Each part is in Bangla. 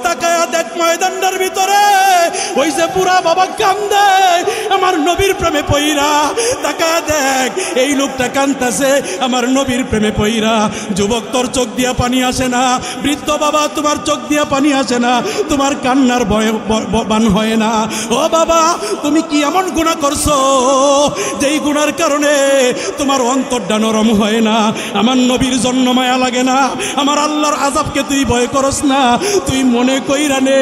তাকায়া দেখ ময়দানটার ভিতরে ওই যে বুড়া বাবা কান্দে আমার নবীর প্রেমে পইরা। তাকায়া দেখ এই লোকটা কান্দতেছে আমার নবীর প্রেমে পইরা। যুবক তোর চোখ দিয়া পানি আসে না? বৃদ্ধ বাবা তোমার চোখ দিয়া পানি আসে না? তোমার কান্নার ভয়ে বান হয় না? ও বাবা তুমি কি এমন গুনাহ করছো যেই গুনার কারণে তোমার অন্তরটা নরম হয় না? আমার নবীর জন্য মায়া লাগে না? আমার আল্লাহর আযাবকে তুই ভয় করস না? তুই মনে কইরা নে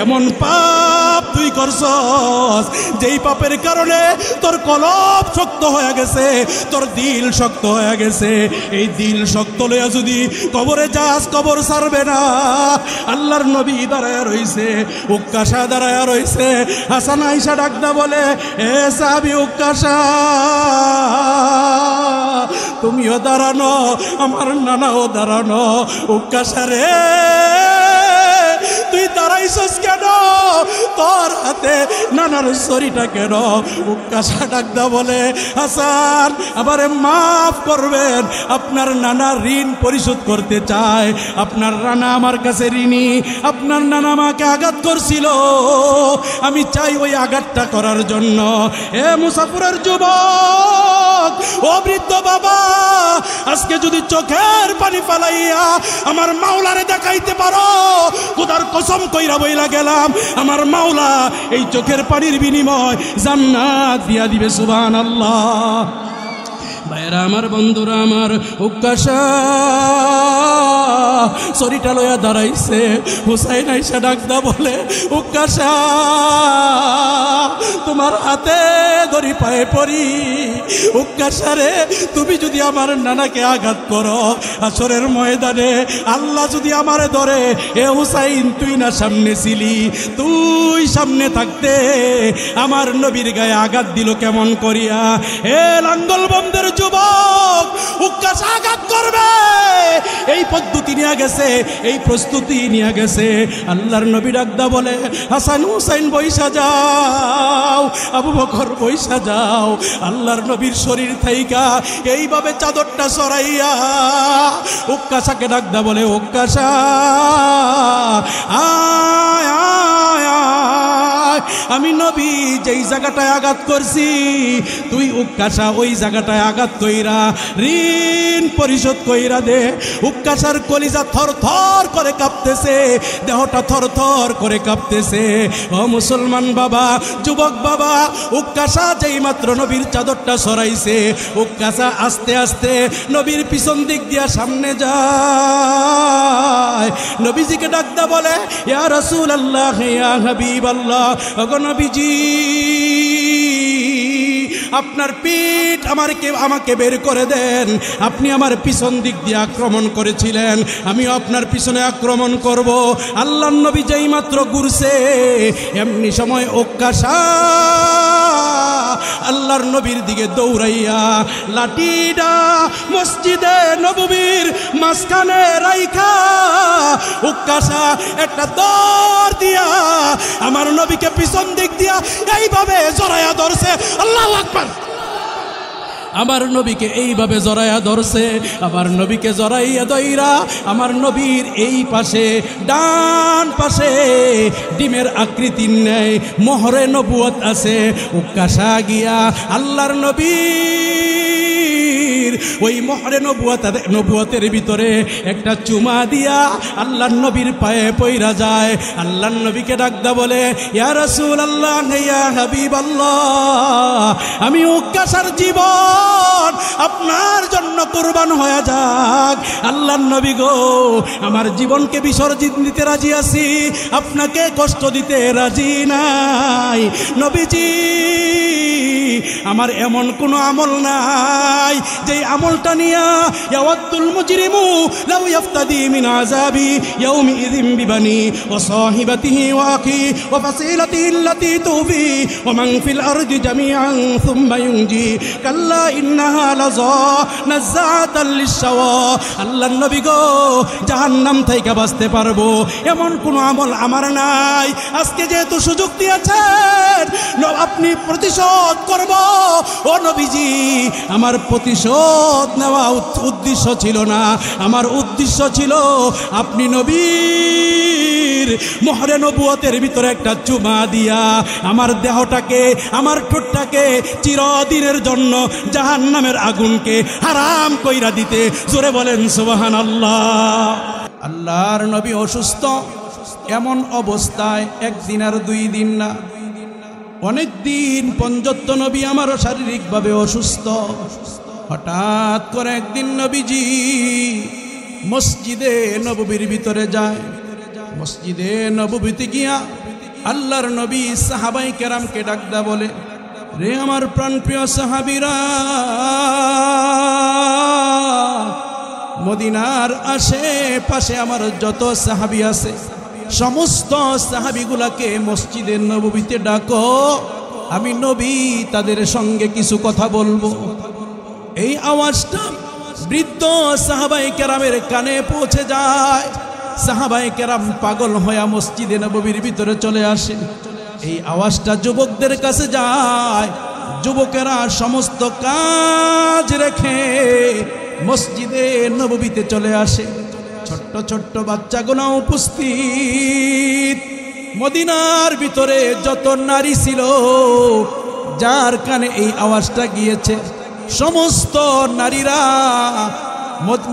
এমন পাপ তুই করছস যেই পাপের কারণে তোর কলব শক্ত হয়ে গেছে, তোর দিল শক্ত হয়ে গেছে। এই দিল শক্ত লইয়া যদি কবরে যাস কবর ছাড়বে না। আল্লাহর নবী দাঁড়ায়া রইছে, উক্কাশা দাঁড়ায়া রইছে। হাসান আয়েশা ডাকদা বলে এ সাহাবী উক্কাশা তুমিও দাঁড়ানো, আমার নানাও দাঁড়ানো। উক্কাশা রে তুই দাঁড়াইছস কেন? তোর হাতে নানার শরীরটা কেন? উক্কাশা ডাকদা বলে হাসান আমারে মাফ করবেন, আপনার নানা ঋণ পরিশোধ করতে চায়। আপনার নানা আমার কাছে ঋণী। আপনার নানা আমাকে আঘাত করছিল, আমি চাই ওই আঘাতটা করার জন্য। এ মুসাফিরের যুবক, ও বৃদ্ধ বাবা, আজকে যদি চোখের পানি ফালাইয়া আমার মাওলারে দেখাইতে পারো, খোদার কসম কইরা বইলা গেলাম আমার মাওলা এই চোখের পানির বিনিময় জান্নাত দিয়া দিবে। সুবহানাল্লাহ। ভাইরা আমার, বন্ধুরা আমার, উক্কাশা শরীরটা লইয়া দাঁড়াইছে। হুসাইন আয়েশা ডাকদা বলে উক্কাশা তোমার হাতে ধরি পায়ে পড়ি। উক্কাশা রে তুমি যদি আমার নানাকে আঘাত করো হাসরের ময়দানে, আল্লাহ যদি আমারে ধরে, এ হুসাইন তুই না সামনে ছিলি, তুই সামনে থাকতে আমার নবীর গায়ে আঘাত দিল কেমন করিয়া? এ লাঙ্গল বন্ধের যুবক, উক্কাশা আঘাত করবে এই পদ্ধতি নিয়ে গেছে, এই প্রস্তুতি নিয়ে গেছে। আল্লাহর নবী ডাকদা বলে হাসান হুসাইন বইসা যাও, আবু বকর বইসা যাও। আল্লাহর নবীর শরীর থাইকা এইভাবে চাদরটা সরাইয়া উক্কাশাকে ডাকদা বলে উক্কাশা আয় আয় আয়, আমি নবী যেই জায়গাটায় আঘাত করছি তুই উক্কাশা ওই জায়গাটায় আঘাত কইরা ঋণ পরিশোধ কইরা দে। উক্কাশার কলিজা থর থর করে কাঁপতেছে, দেহটা থর থর করে কাঁপতেছে। ও মুসলমান বাবা, যুবক বাবা, উক্কাশা যেই মাত্র নবীর চাদরটা সরাইছে, উক্কাশা আস্তে আস্তে নবীর পিছন দিক দিয়া সামনে যায়। নবীজিকে ডাকদা বলে ইয়া রাসূলুল্লাহ, ইয়া হাবিবাল্লাহ, ওগো নবীজি আপনার পিঠ আমাকে বের করে দেন। আপনি আমার পিছন দিক দিয়ে আক্রমণ করেছিলেন, আমিও আপনার পিছনে আক্রমণ করব। আল্লাহর নবী যেই মাত্র ঘুরছে এমনি সময় উক্কাশা আল্লাহর নবীর দিকে দৌড়াইয়া লাঠিটা মসজিদে নববীর মাঝখানে রাইখা উক্কাশা একটা দৌড় দিয়া আমার নবীকে পিছন দিক দিয়া এইভাবে জড়াইয়া ধরছে। আল্লাহু আকবার। আমার নবীকে এইভাবে জড়াইয়া ধরছে। আমার নবীকে জড়াইয়া দইরা আমার নবীর এই পাশে ডান পাশে ডিমের আকৃতির ন্যায় মোহরে নবুয়ত আছে। উক্কাশা গিয়া আল্লাহর নবীর ওই মোহরে নবুয়তের ভিতরে একটা চুমা দিয়া আল্লাহর নবীর পায়ে পইরা যায়। আল্লাহর নবীকে ডাকদা বলে ইয়া রাসূলুল্লাহ, ইয়া হাবিবাল্লাহ, আমি উক্কাশার জীবন আপনার জন্য কুরবান হয়ে যাক। আল্লাহর নবী গো, আমার জীবনকে বিসর্জিত দিতে রাজি আছি, আপনাকে কষ্ট দিতে রাজি নাই। নবীজি আমার এমন কোনো আমল নাই যেই আমলটা নিয়া ইয়াওয়াতুল মুজরিমু লাউ ইফতাদি মিন আযাবি ইয়াউমিযিন বিবানি ওয়া সাহিবাতিহি ওয়া আখি ওয়া ফাসিলাতিহি আল্লাতী তুফি ওয়া মান ফিল আরদি জামিআন সুম্মা ইউনজি কাল্লা ইন্নাহা লাযা নাযাআতাল লিশশাওয়া। আল্লাহর নবী গো, জাহান্নাম থেকে বাঁচতে পারবো এমন কোনো আমল আমার নাই। আজকে যেহেতু সুযোগ দিয়েছেন আপনি প্রতিশোধ করব, ও নবীজি আমার প্রতিশোধ শপথ নেওয়া উদ্দেশ্য ছিল না। আমার উদ্দেশ্য ছিল আপনি নবীর মোহরে নবুয়তের ভিতরে একটা চুমা দিয়া আমার দেহটাকে, আমার ঠোঁটটাকে চিরদিনের জন্য জাহান্নামের আগুনকে হারাম কইরা দিতে। জোরে বলেন সুবহানাল্লাহ। আল্লাহর নবী অসুস্থ, এমন অবস্থায় একদিন আর 2 দিন না, অনেক দিন পর্যন্ত নবী আমারও শারীরিকভাবে অসুস্থ। হঠাৎ করে একদিন নবীজি মসজিদে নববীর ভিতরে যায়। মসজিদে নববীতে গিয়া আল্লাহর নবী সাহাবাই কেরামকে ডাকদা বলে, রে আমার প্রাণপ্রিয় সাহাবীরা, মদিনার আশেপাশে আমার যত সাহাবী আছে সমস্ত সাহাবীগুলাকে মসজিদে নববীতে ডাকো, আমি নবী তাদের সঙ্গে কিছু কথা বলবো। এই আওয়াজটা বৃদ্ধ সাহাবায়ে কেরামের কানে পৌঁছে যায়। সাহাবায়ে কেরাম পাগল হয়ে মসজিদে নববীর ভিতরে চলে আসে। এই আওয়াজটা যুবকদের কাছে যায়। যুবকেরা সমস্ত কাজ রেখে মসজিদে নববীতে চলে আসে। ছোট্ট ছোট্ট বাচ্চাগুলো উপস্থিত। মদিনার ভিতরে যত নারী ছিল যার কানে এই আওয়াজটা গিয়েছে, সমস্ত নারীরা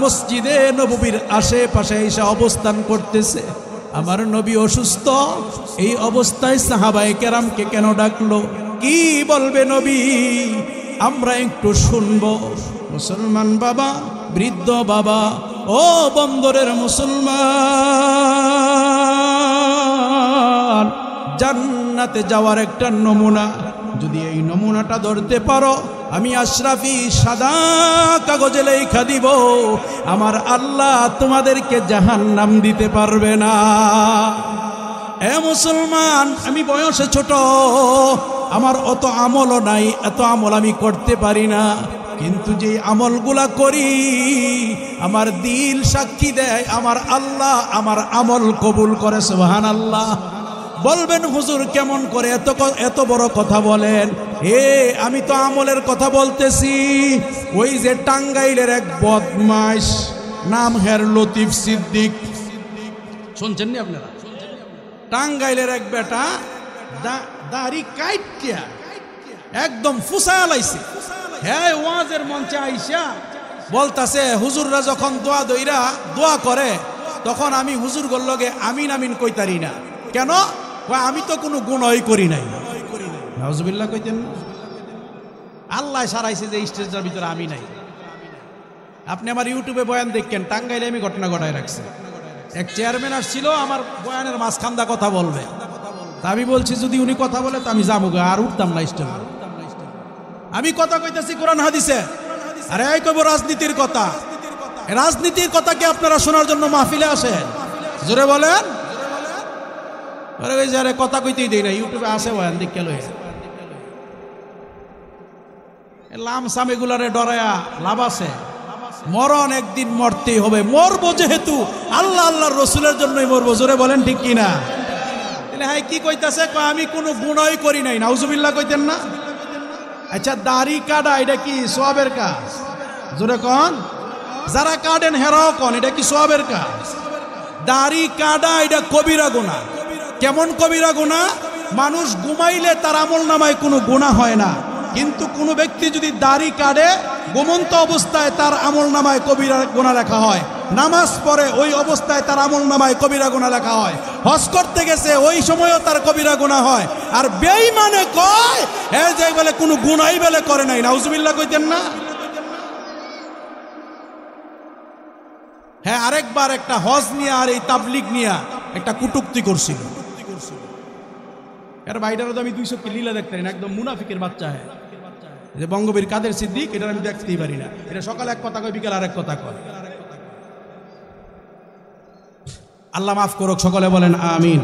মসজিদে নববীর আশেপাশে এসে অবস্থান করতেছে। আমার নবী অসুস্থ, এই অবস্থায় সাহাবায়ে কেরামকে কেন ডাকলো, কি বলবে নবী, আমরা একটু শুনবো। মুসলমান বাবা, বৃদ্ধ বাবা, ও বন্দরের মুসলমান, জান্নাতে যাওয়ার একটা নমুনা, যদি এই নমুনাটা ধরতে পারো, আমি আশরাফি সাদা কাগজে লেখা দিব, আমার আল্লাহ তোমাদেরকে জাহান্নাম দিতে পারবে না। এ মুসলমান, আমি বয়সে ছোট, আমার অত আমলও নাই, এত আমল আমি করতে পারি না, কিন্তু যে আমলগুলা করি আমার দিল সাক্ষী দেয় আমার আল্লাহ আমার আমল কবুল করে। সুবহানাল্লাহ। বলবেন হুজুর কেমন করে এত বড় কথা বলেন? আমি তো আমলের কথা বলতেছি। ওই যে টাঙ্গাইলের এক বদমাইশ, নাম হের লতিফ সিদ্দিক, শুনছেন নি আপনারা? টাঙ্গাইলের এক বেটা দাড়ি কাইটিয়া একদম ফুসায়া লাইছে। হ্যাঁ, ওয়াজের মঞ্চে আইসা বলতাছে হুজুররা যখন দোয়া করে তখন আমি হুজুর গল্লগে আমিন আমিন কইতারি না। কেন? আমি তো কোনো গুনাহই করি নাই। নাউজুবিল্লাহ কইতেন না? আল্লাহ সারাইছে যে স্টেজের ভিতরে আমি নাই। আপনি আমার ইউটিউবে বয়ান দেখেন, টাঙ্গাইলে আমি ঘটনা ঘটায় রাখছি। এক চেয়ারম্যান আসছিল আমার বয়ানের মাঝখান্দা কথা বলবে, তা আমি বলছি যদি উনি কথা বলে তো আমি যাবো, আর উঠতাম না স্টেজে। আমি কথা কইতেছি কোরআন হাদিসে, আরে এই কইব রাজনীতির কথা। রাজনীতির কথা কি আপনারা শোনার জন্য মাহফিলে আসেন? জোরে বলেন। আরে ওই যারে কথা কইতেই দেই না, ইউটিউবে আসে বয়ান দেখে লই লামসাম এগুলারে ডরায়া লাভ আছে? মরণ একদিন মরতেই হবে, মরবো যেহেতু আল্লাহ আল্লাহর রসুলের জন্যই মরবো। জোরে বলেন ঠিক কিনা? হ্যাঁ, কি কইতাছে? আমি কোনো গুনাহই করি নাই। নাউজুবিল্লাহ কইতেন না? আচ্ছা, দাড়ি কাটা এটা কি সওয়াবের কাজ? জোরে কন। যারা কাটেন হেরাও কন, এটা কি সওয়াবের কাজ? দাড়ি কাটা এটা কবিরা গুনাহ। কেমন কবিরা গুনাহ? মানুষ ঘুমাইলে তার আমল নামায় কোনো গুনাহ হয় না, কিন্তু কোনো ব্যক্তি যদি দাড়ি কাটে ঘুমন্ত অবস্থায় তার আমল নামায় কবিরা গুনাহ লেখা হয়। নামাজ পড়ে ওই অবস্থায় তার আমল নামায় কবিরা গুনাহ লেখা হয়। হজ করতে গেছে ওই সময়ও তার কবিরা গুনাহ হয়। আর বেঈমানে কয় যে বলে কোনো গুনাহই বলে করে নাই। নাউজুবিল্লাহ কইতেন না? হ্যাঁ, আরেকবার একটা হজ নিয়ে আর এই তাবলিগ নিয়ে একটা কুটুক্তি করছিল। এর বাইরেও তো আমি 200 কি লীলা দেখতে পারি না, একদম মুনাফিকের বাচ্চা। হ্যাঁ, যে বঙ্গবীর কাদের সিদ্দিক, এটা আমি দেখতেই পারি না। এটা সকালে এক কথা কয়, বিকাল আরেক কথা কয়। আল্লাহ মাফ করুক, সকলে বলেন আমিন।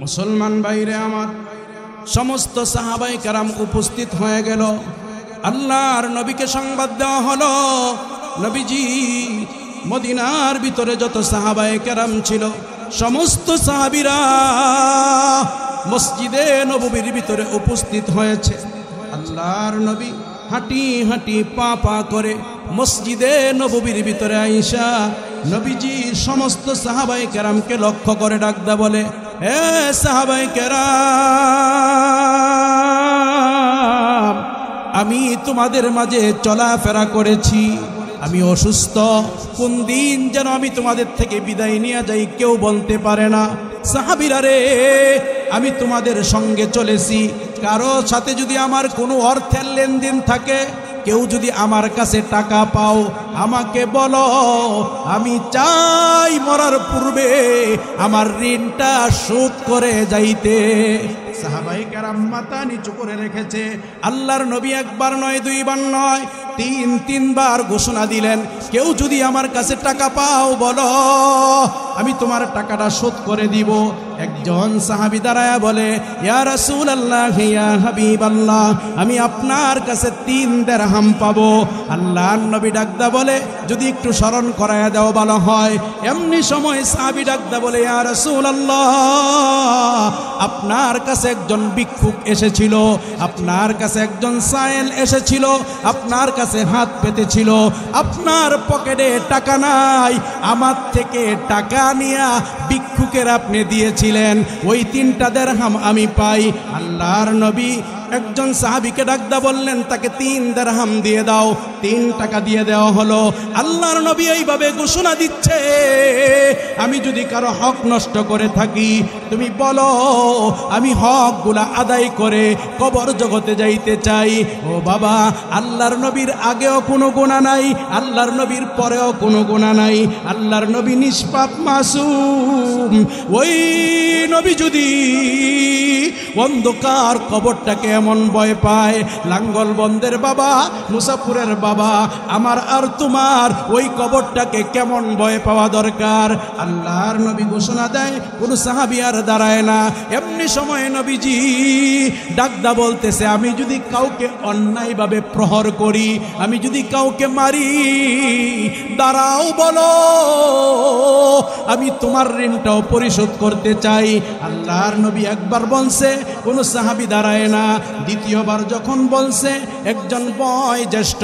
মুসলমান ভাইরে আমার, সমস্ত সাহাবায়ে কেরাম উপস্থিত হয়ে গেল। আল্লাহর নবীকে সংবাদ দেওয়া হলো, নবীজি মদিনার ভিতরে যত সাহাবায়ে কেরাম ছিল সমস্ত সাহাবীরা মসজিদে নববীর ভিতরে উপস্থিত হয়েছে। আল্লাহর নবী হাঁটি হাঁটি পা পা করে মসজিদে নববীর ভিতরে আইসা নবীজি সমস্ত সাহাবায়ে কেরামকে লক্ষ্য করে ডাকদা বলে, হে সাহাবায়ে কেরাম, আমি তোমাদের মাঝে চলাফেরা করেছি, আমি অসুস্থ, কোন দিন যেন আমি তোমাদের থেকে বিদায় নিয়ে যাই কেউ বলতে পারে না। সাহাবীরা রে, আমি তোমাদের সঙ্গে চলেছি, কারো সাথে যদি আমার কোনো অর্থের লেনদেন থাকে, কেউ যদি আমার কাছে টাকা পাও আমাকে বলো, আমি চাই মরার পূর্বে আমার ঋণটা শোধ করে যাইতে। সাহাবায়ে কেরাম মাথা নিচু করে রেখেছে। আল্লাহর নবী একবার নয়, দুইবার নয়, তিনবার ঘোষণা দিলেন, কেউ যদি আমার কাছে টাকা পাও বলো, আমি তোমার টাকাটা শোধ করে দিব। একজন সাহাবী দাঁড়ায়া বলে, ইয়া রাসূলুল্লাহ, ইয়া হাবিবাল্লাহ, আমি আপনার কাছে 3 দিরহাম পাবো। আল্লাহর নবী ডাকদা বলে, যদি একটু স্মরণ করায়া দাও ভালো হয়। এমনি সময় সাহাবী ডাকদা বলে, ইয়া রাসূলুল্লাহ, আপনার কাছে একজন ভিক্ষুক এসেছিল, আপনার কাছে একজন সায়েল এসেছিল, আপনার কাছে হাত পেতেছিল, আপনার পকেটে টাকা নাই, আমার থেকে টাকা নিয়া ভিক্ষুকের আপনি দিয়েছিলেন, ওই 3টা দিরহাম আমি পাই। আল্লাহর নবী একজন সাহাবীকে ডাকদা বললেন, তাকে 3 দিরহাম দিয়ে দাও। 3 টাকা দিয়ে দেওয়া হলো। আল্লাহর নবী এইভাবে ঘোষণা দিচ্ছে, আমি যদি কারো হক নষ্ট করে থাকি তুমি বলো, আমি হকগুলা আদায় করে কবর জগতে যাইতে চাই। ও বাবা, আল্লাহর নবীর আগেও কোনো গুনাহ নাই, আল্লাহর নবীর পরেও কোনো গুনাহ নাই, আল্লাহর নবী নিষ্পাপ মাসুম। ওই নবী যদি অন্ধকার কবরটাকে এমন ভয় পায়, লাঙ্গলবন্দের বাবা, মুসাফুরের বাবা, আমার আর তোমার ওই কবরটাকে কেমন ভয় পাওয়া দরকার। আল্লাহর নবী ঘোষণা দেয়, কোন সাহাবী আর দাঁড়ায় না। এমনি সময় নবীজি ডাকদা বলতেছে, আমি যদি কাউকে অন্যায়ভাবে প্রহর করি, আমি যদি কাউকে মারি, দাঁড়াও বলো, আমি তোমার ঋণটাও পরিশোধ করতে চাই। আল্লাহর নবী একবার বলছে, কোন সাহাবী দাঁড়ায় না। দ্বিতীয়বার যখন বলছে, একজন বয়োজ্যেষ্ঠ,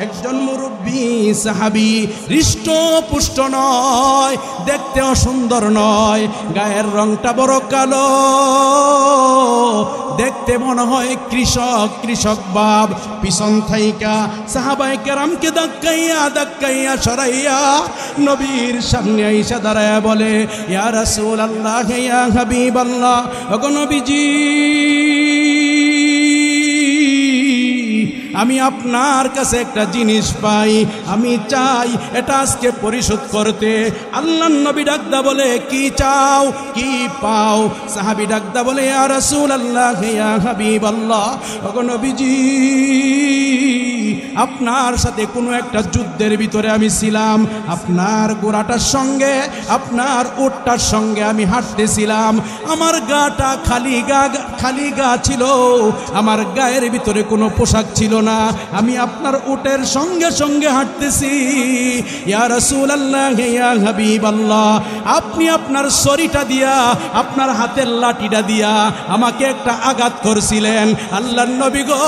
একজন মুরব্বী সাহাবী, হৃষ্ট পুষ্ট নয়, দেখতেও সুন্দর নয়, গায়ের রংটা বড় কালো, দেখতে মনে হয় কৃষক বাপ। পিছন থাইকা সাহাবায়ে কেরামকে ধাক্কাইয়া সরাইয়া নবীর সামনে আইসা দাঁড়ায়া বলে, ইয়া রাসূলুল্লাহ, ইয়া হাবিবাল্লাহ, ওগো নবীজি, আমি আপনার কাছে একটা জিনিস পাই, আমি চাই এটা আজকে পরিশোধ করতে। আল্লাহর নবী ডাকদা বলে, কি চাও, কি পাও? সাহাবী ডাকদা বলে, ইয়া রাসূলুল্লাহ, ইয়া হাবিবাল্লাহ, ওগো নবীজি, আপনার সাথে কোনো একটা যুদ্ধের ভিতরে আমি ছিলাম, আপনার ঘোড়াটার সঙ্গে, আপনার উটটার সঙ্গে আমি হাঁটতেছিলাম, আমার গাটা খালি গা ছিল, আমার গায়ের ভিতরে কোনো পোশাক ছিল না, আমি আপনার উটের সঙ্গে সঙ্গে হাঁটতেছি। ইয়া রাসূলুল্লাহ, ইয়া হাবিবাল্লাহ, আপনি আপনার ছড়িটা দিয়া, আপনার হাতের লাঠিটা দিয়া আমাকে একটা আঘাত করছিলেন। আল্লাহর নবী গো,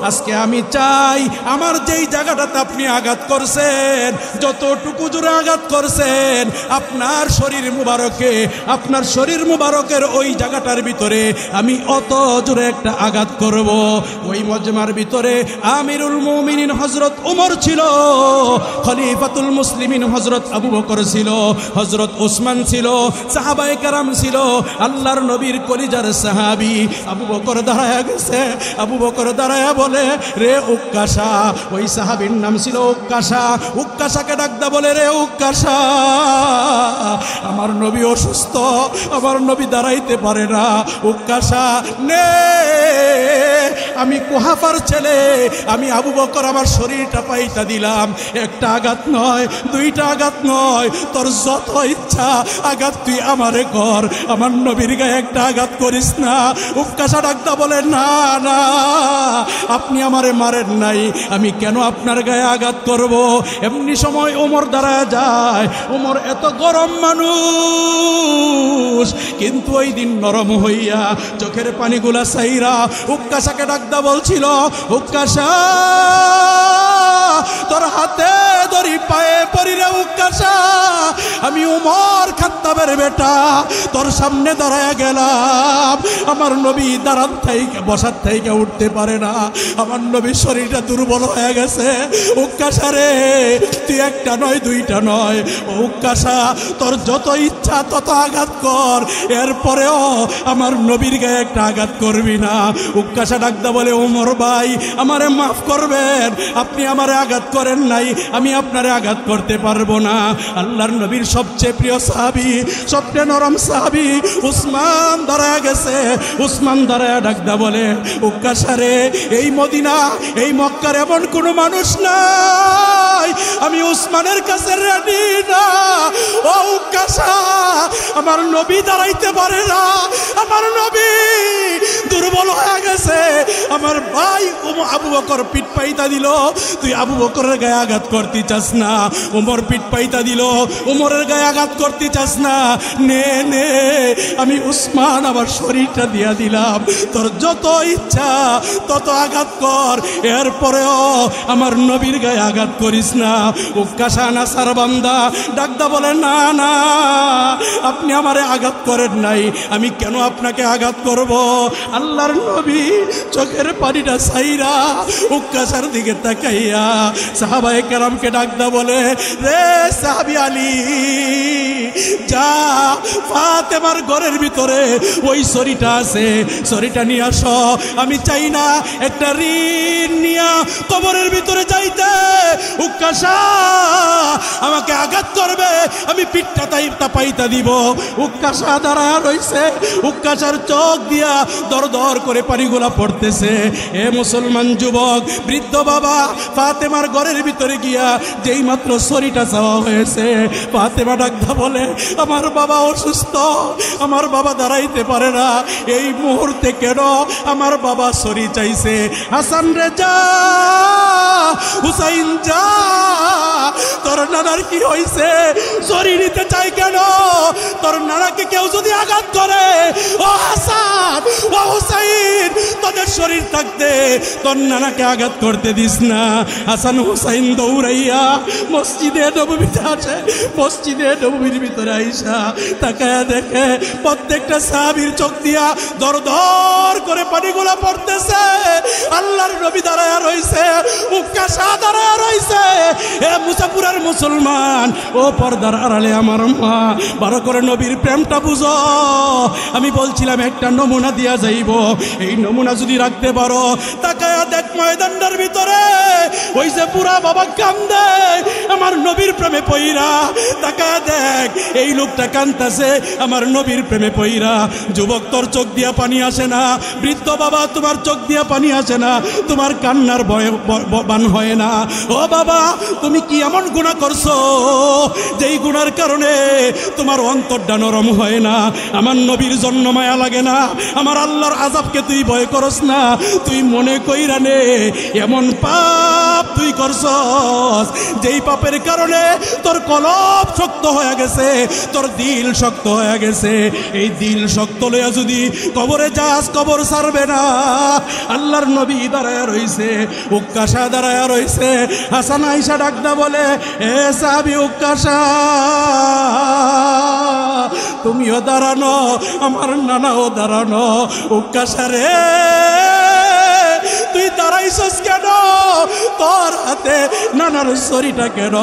আজকে আমি চাই আমার যেই জায়গাটাতে আপনি আঘাত করছেন, যতটুকু জোরে আঘাত করছেন, আপনার শরীর মুবারকের ওই জায়গাটার ভিতরে আমি অত জোরে একটা আঘাত করব। ওই মজমার ভিতরে আমিরুল মুমিনিন হযরত ওমর ছিল, খলিফাতুল মুসলিমিন হযরত আবু বকর ছিল, হযরত ওসমান ছিল, সাহাবায়ে কেরাম ছিল। আল্লাহর নবীর কলিজার সাহাবী আবু বকর দাঁড়ায়া গেছে। আবু বকর দাঁড়ায়া বলে, রে উক্কাশা, ওই সাহাবীর নাম ছিল উক্কাশা। উক্কাশাকে ডাকদা বলে, রে উক্কাশা, আমার নবী অসুস্থ, আমার নবী দাঁড়াইতে পারে না, উক্কাশা নে, আমি কুহাফার ছেলে, আমি আবু বকর আমার শরীরটা পাইতা দিলাম, একটা আঘাত নয়, 2টা আঘাত নয়, তোর যত ইচ্ছা আঘাত তুই আমারে কর, আমার নবীর গায়ে একটা আঘাত করিস না। উক্কাশা ডাকদা বলে, না না, আপনি আমারে মারেন নাই, আমি কেন আপনার গায়ে আঘাত করব? এমনি সময় ওমর দাঁড়ায় যায়। ওমর এত গরম মানুষ, মানুষ, কিন্তু ওই দিন নরম হইয়া চোখের পানিগুলা সাইরা উক্কাশাকে ডাকদা বলছিল, উক্কাশা তোর হাতে ধরি পায়ে পড়ি রে উক্কাশা, আমি উমর খাত্তাবের বেটা তোর সামনে দাঁড়ায় গেলাম, আমার নবী দাঁড়ান থেকে বসার থেকে উঠতে পারে না, আমার নবীর শরীরটা দুর্বল হয়ে গেছে। উক্কাশা রে তুই একটা নয় দুইটা নয়, উক্কাশা তোর যত ইচ্ছা তত আঘাত কর, এরপরেও আমার নবীর গায়ে একটা আঘাত করবি না। উক্কাশা ডাকদা বলে, ওমর ভাই আমারে মাফ করবেন, আপনি আমারে আঘাত করেন নাই, আমি আপনারে আঘাত করতে পারবো না। আল্লাহর নবীর সবচেয়ে প্রিয় সাহাবী, সবচেয়ে নরম সাহাবী উসমান দাঁড়ায় গেছে। উসমান দাঁড়ায় ডাকদা বলে, উক্কাশা রে এই মদিনা এই মক্কার এমন কোনো মানুষ নাই, আমি উসমানের কাছে রেডি না। ও উক্কাশা আমার নবী দাঁড়াইতে পারে না, আমার নবী দুর্বল হয়ে গেছে, আমার ভাই আবু বকর পিঠ পাইতা দিল, তুই আবু বকরের গায়ে আঘাত করতে চাস না, ওমর পিঠ পাইতা দিল, ওমরের গায়ে আঘাত করতে চাস না, নে নে আমি উসমান আমার শরীরটা দিয়া দিলাম, তোর যত ইচ্ছা তত আঘাত কর, এরপরেও আমার নবীর গায়ে আঘাত করিস না। উক্কাশা নাসার বান্দা ডাকদা বলে, না না আপনি আমারে আঘাত করেন নাই, আমি কেন আপনাকে আঘাত করব। আল্লাহর নবী চোখের পানিটা সাইরা উক্কাশার দিকে তাকাইয়া সাহাবায়ে কেরামকে ডাকদা বলে, রে সাহাবী আলী যা ফাতেমার ঘরের ভিতরে ওই ছড়িটা আছে, ছড়িটা নিয়ে আসো, আমি চাই না একটা ঋণ নিয়া কবরের ভিতরে যাইতে, উক্কাশা আমাকে আঘাত করবে, আমি পিঠটা তাইটা পাইতা দিব। উক্কাশা দাঁড়ায় রইছে, উক্কাশার চোখ দিয়া দর দর করে পানিগুলা পড়তেছে। এ মুসলমান যুবক বৃদ্ধ বাবা ফাতেমার ঘরের ভিতরে গিয়া যেই মাত্র ছড়িটা চাওয়া হয়েছে, ফাতেমা ডাকদা বলে, আমার বাবা অসুস্থ, আমার বাবা দাঁড়াইতে পারে না, এই মুহূর্তে কেন আমার বাবা ছড়ি চাইছে। হাসান রে যা, হুসাইন যা, তোর নানার কি হয়েছে, ছড়ি নিতে চাই কেন, তোর নানাকে কেউ যদি আঘাত করে, ও হাসান ও হুসাইন তোদের শরীর থাকতে তোর নানাকে আঘাত করতে দিস না। হাসান হুসাইন দৌড়াইয়া মসজিদে নববীতে আসে, মসজিদে নববীর ভিতরে আইসা তাকায়া দেখে প্রত্যেকটা সাহাবীর চোখ দিয়া দর দর করে পানিগুলা পড়তেছে। আল্লাহর নবী দাঁড়ায়া রইছে, উক্কাশা দাঁড়ায়া রইছে। এ মুসাফিরের মুসলমান, ও পর্দার আড়ালে আমার মা, ভালো করে নবীর প্রেমটা বুঝো। আমি বলছিলাম একটা নমুনা দিয়া যাইব, এই নমুনা যদি রাখতে পারো, তাকায়া দেখ ময়দানটার ভিতরে ওই যে পুরা বাবা কান্দে আমার নবীর প্রেমে পইরা, তাকায়া দেখ এই লোকটা কান্দাছে আমার নবীর প্রেমে পইরা। যুবক তোর চোখ দিয়া পানি আসে না, বৃদ্ধ বাবা তোমার চোখ দিয়া পানি আসে না, তোমার কান্নার ভয়ে বান হয় না। ও বাবা তুমি কি এমন গুনাহ করছো যেই গুনার কারণে তোমার অন্তরটা নরম হয় না, আমার নবীর জন্য মায়া লাগে না, আমার আল্লাহর আযাবকে তুই ভয় করস না। তুই মনে কইরা নে এমন পাপ তুই করছস যেই পাপের কারণে তোর কলব শক্ত হয়ে গেছে, তোর দিল শক্ত হয়ে গেছে। এই দিল শক্ত লইয়া যদি কবরে যাস, কবর ছাড়বে না। আল্লাহর নবী দাঁড়ায় রইছে, উক্কাশা দাঁড়ায় রইছে। হাসান আয়েশা ডাকদা বলে, এ সাহাবী উক্কাশা তুমিও দাঁড়ানো, আমার নানাও দাঁড়ানো। উক্কাশা রে তুই দাঁড়াইছস কেন, তোর হাতে নানার শরীরটা কেন?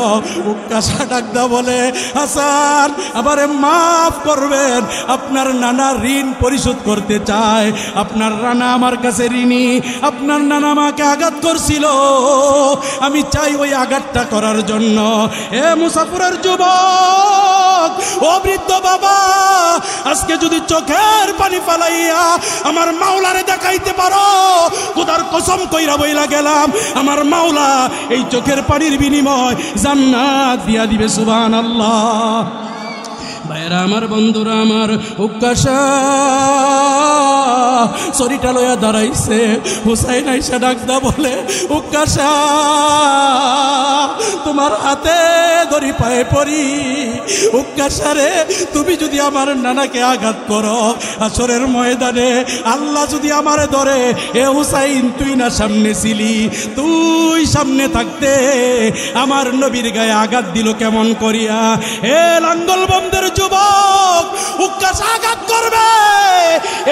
উক্কাশা ডাকদা বলে, হাসান আমারে মাফ করবেন, আপনার নানা ঋণ পরিশোধ করতে চায়, আপনার নানা আমার কাছে ঋণী, আপনার নানা আমাকে আঘাত করছিল, আমি চাই ওই আঘাতটা করার জন্য। এ মুসাফিরের যুবক, ও বৃদ্ধ বাবা, আজকে যদি চোখের পানি ফালাইয়া আমার মাওলারে দেখাইতে পারো, খোদার কসম কইরা বইলা গেলাম, আমার মাওলা এই চোখের পানির বিনিময় জান্নাত দিয়া দিবে। সুবহানাল্লাহ। ভাইরা আমার, বন্ধুরা আমার, উক্কাশা শরীরটা লইয়া দাঁড়াইছে। হুসাইন আইসা ডাকদা বলে, উকাশা তোমার হাতে ধরি পায়ে পড়ি। উকাশা রে, তুমি যদি আমার নানাকে আঘাত করো আসরের ময়দানে, আল্লাহ যদি আমারে ধরে, এ হুসাইন তুই না সামনে ছিলি, তুই সামনে থাকতে আমার নবীর গায়ে আঘাত দিল কেমন করিয়া? এ লাঙ্গল বন্ধের যুবক, উকাশা আঘাত করবে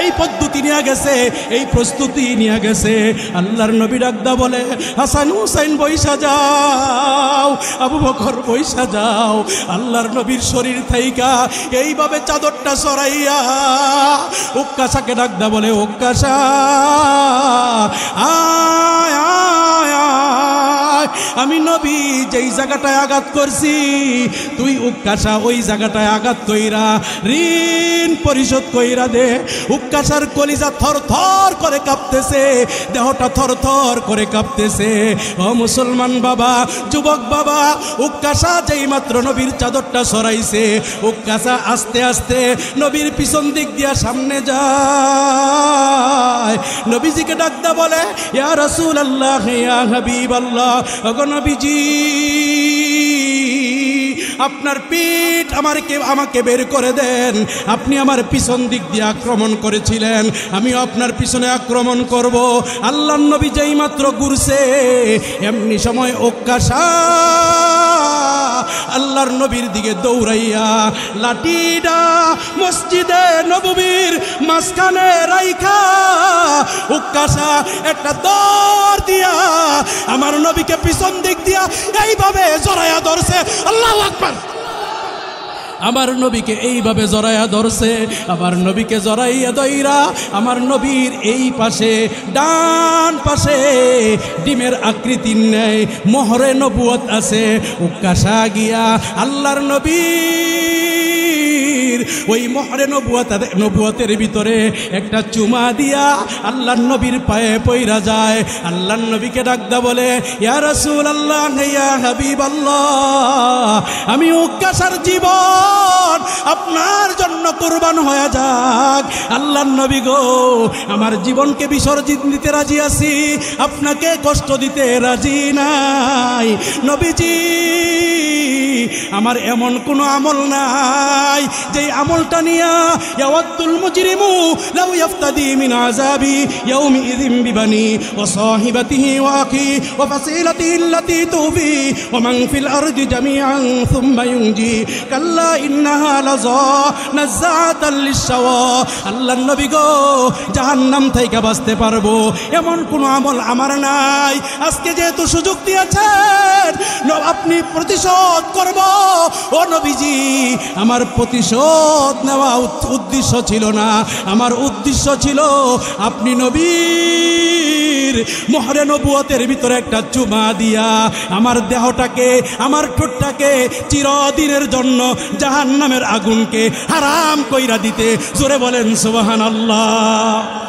এই পদ্ধতি নিয়ে গেছে, এই প্রস্তুতি নিয়ে গেছে। আল্লাহর নবী ডাকদা বলে, হাসান হুসাইন বইসা যাও, আবু বকর বইসা যাও। আল্লাহর নবীর শরীর থাইকা এইভাবে চাদরটা সরাইয়া উকাশাকে ডাকদা বলে, উকাশা আয় আয় আয়, আমি নবী যেই জায়গাটায় আঘাত করছি তুই উকাশা ওই জায়গাটায় আঘাত কইরা ঋণ পরিশোধ কইরা দে। উকাশার কলিজা থর থর করে কাঁপতেছে, দেহটা থর থর করে কাঁপতেছে। ও মুসলমান বাবা, যুবক বাবা, উকাশা যেই মাত্র নবীর চাদরটা সরাইছে, উকাশা আস্তে আস্তে নবীর পিছন দিক দিয়া সামনে যায়। নবীজিকে ডাকদা বলে, ইয়া রাসূলুল্লাহ, ইয়া হাবিবাল্লাহ, ওগো নবীজি, আপনার পিঠ আমাকে বের করে দেন। আপনি আমার পিছন দিক দিয়ে আক্রমণ করেছিলেন, আমিও আপনার পিছনে আক্রমণ করব। আল্লাহর নবী যেই মাত্র ঘুরছে, এমনি সময় উকাশা আল্লাহর নবীর দিকে দৌড়াইয়া লাঠিটা মসজিদে নববীর মাঝখানে রাইখা উকাশা একটা দৌড় দিয়া আমার নবীকে পিছন দিক দিয়া এইভাবে জড়াইয়া ধরছে। আল্লাহু আকবার। আমার নবীকে এইভাবে জড়াইয়া ধরছে। আমার নবীকে জড়াইয়া দইরা আমার নবীর এই পাশে ডান পাশে ডিমের আকৃতির ন্যায় মোহরে নবুয়ত আছে। উকাশা গিয়া আল্লাহর নবীর ওই মোহরে নবুয়তের ভিতরে একটা চুমা দিয়া আল্লাহর নবীর পায়ে পইরা যায়। আল্লাহর নবীকে ডাকদা বলে, ইয়া রাসূলুল্লাহ, ইয়া হাবিবাল্লাহ, আমি উকাশার জীবন আপনার জন্য কুরবান হয়ে যাক। আল্লাহর নবী গো, আমার জীবনকে বিসর্জিত দিতে রাজি আছি, আপনাকে কষ্ট দিতে রাজি নাই। নবীজি, আমার এমন কোনো আমল নাই যেই আমলটা নিয়া ইয়াওয়াতুল মুজরিমু লাউ ইফতাদি মিন আযাবি ইয়াউমিযিন বিবানি ওয়া সাহিবাতিহি ওয়া আখি ওয়া ফাসিলাতিহি আল্লাতী তুবি ওয়া মান ফিল আরদি জামিআন সুম্মা ইউনজি কাল্লা ইন্নাহা লাযা নাযাতাল লিশাওয়া। আল্লাহর নবী গো, জাহান্নাম থেকে বাঁচতে পারবো এমন কোনো আমল আমার নাই। আজকে যেহেতু সুযোগ দিয়েছেন, আপনি প্রতিশোধ করব। ও নবীজি, আমার প্রতিশোধ নেওয়া উদ্দেশ্য ছিল না, আমার উদ্দেশ্য ছিল আপনি নবীর মোহরে নবুয়তের ভিতরে একটা চুমা দিয়া আমার দেহটাকে, আমার ঠোঁটটাকে চিরদিনের জন্য জাহান্নামের আগুনকে হারাম কইরা দিতে। জোরে বলেন সুবহানাল্লাহ।